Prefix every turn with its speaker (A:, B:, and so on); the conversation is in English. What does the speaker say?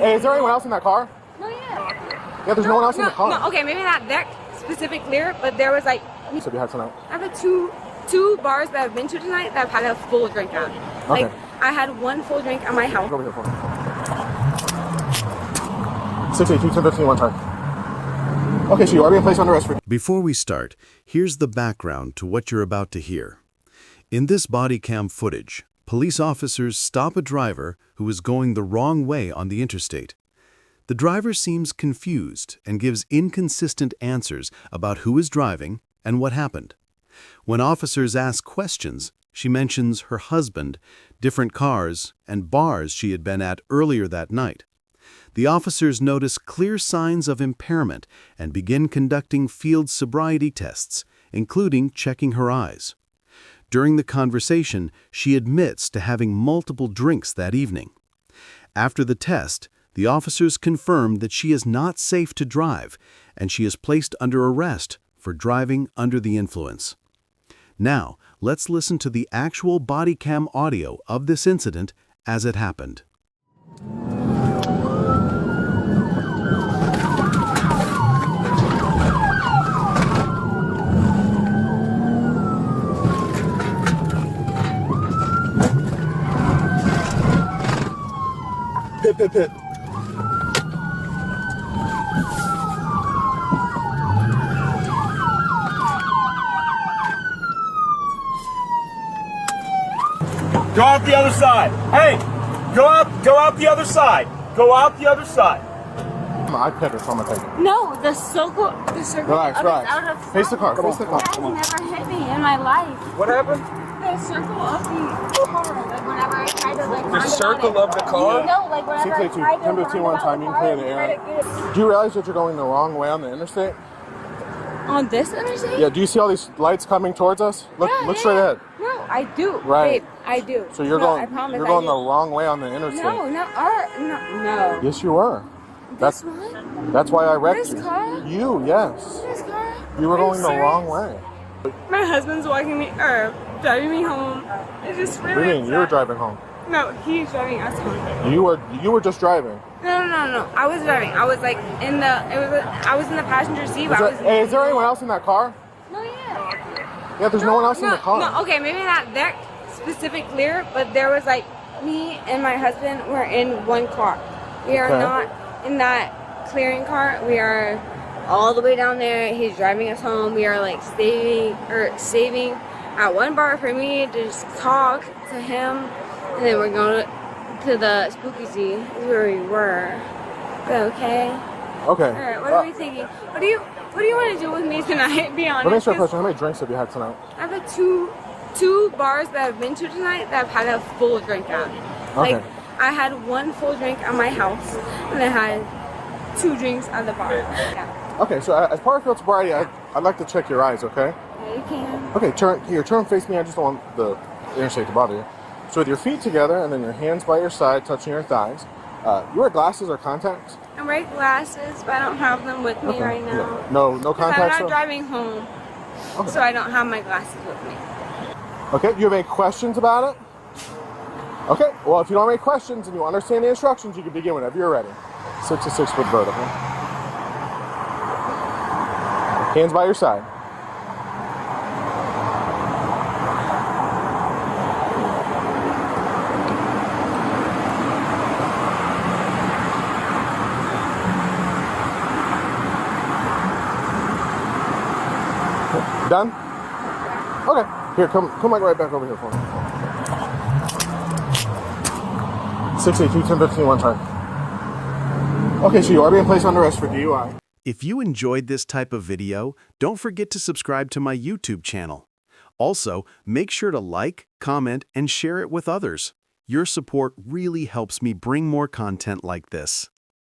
A: Hey, is there anyone else in that car?
B: No, yeah.
A: Yeah, there's no one else in the car.
B: No, okay, maybe not that specific clear, but there was like...
A: So you had tonight?
B: I have two bars that I've been to tonight that I've had a full drink at.
A: Okay.
B: Like, I had one full drink at my house.
A: Go over here for me. 682-1015 one time. Okay, so you are being placed under arrest for...
C: Before we start, here's the background to what you're about to hear. In this body cam footage, police officers stop a driver who is going the wrong way on the interstate. The driver seems confused and gives inconsistent answers about who is driving and what happened. When officers ask questions, she mentions her husband, different cars, and bars she had been at earlier that night. The officers notice clear signs of impairment and begin conducting field sobriety tests, including checking her eyes. During the conversation, she admits to having multiple drinks that evening. After the test, the officers confirm that she is not safe to drive, and she is placed under arrest for driving under the influence. Now, let's listen to the actual body cam audio of this incident as it happened.
A: Pit.
D: Go out the other side. Hey, go out the other side. Go out the other side.
A: I pit or something.
B: No, the circle.
A: Relax.
B: Out of
A: Face the car.
B: That has never hit me in my life.
D: What happened?
B: The circle of the car. Like whenever I tried to like.
D: The circle of the car?
B: No, like whenever I tried to.
A: 1015 one time, you can clear the air. Do you realize that you're going the wrong way on the interstate?
B: On this interstate?
A: Yeah. Do you see all these lights coming towards us? Look straight ahead.
B: No, I do.
A: Right.
B: Babe, I do.
A: So you're
B: I
A: going
B: promise
A: the
B: I do.
A: wrong way on the interstate.
B: No.
A: Yes, you were.
B: This one?
A: That's why I wrecked
B: This
A: you.
B: car?
A: You, yes.
B: This car?
A: You were
B: Are you
A: going the wrong
B: serious?
A: way.
B: My husband's driving me home. It's just really
A: What do you mean? You were
B: upset.
A: driving home.
B: No, he's driving us home.
A: You were just driving.
B: No. I was driving. I was like I was in the passenger seat.
A: Hey, is there anyone else in that car?
B: No, yeah.
A: Yeah, there's no one else in the car.
B: No, okay, maybe not that specific clear, but there was like me and my husband were in one car. We are not in that clearing car. We are all the way down there. He's driving us home. We are like saving at one bar for me to just talk to him, and then we're going to the Spooky Sea is where we were. Okay.
A: Okay.
B: All right. What are we thinking? What do you want to do with me tonight? Be honest.
A: Let me ask you a question. How many drinks have you had tonight?
B: I have two bars that I've been to tonight that I've had a full drink at.
A: Okay.
B: Like, I had one full drink at my house, and I had 2 drinks at the bar. Yeah.
A: Okay, so as part of field sobriety, I'd like to check your eyes, okay?
B: Yeah, you can.
A: Okay, turn face me. I just don't want the interstate to bother you. So with your feet together and then your hands by your side touching your thighs. You wear glasses or contacts?
B: I wear glasses, but I don't have them with me right now.
A: No contacts?
B: I'm not driving home, so I don't have my glasses with me.
A: Okay, do you have any questions about it? Okay, well, if you don't have any questions and you understand the instructions, you can begin whenever you're ready. 6 to 6 foot vertical. Hands by your side. Done? Okay. Here, come like right back over here for me. 682-1015 one time. Okay, so you are being placed under arrest for DUI.
C: If you enjoyed this type of video, don't forget to subscribe to my YouTube channel. Also, make sure to like, comment, and share it with others. Your support really helps me bring more content like this.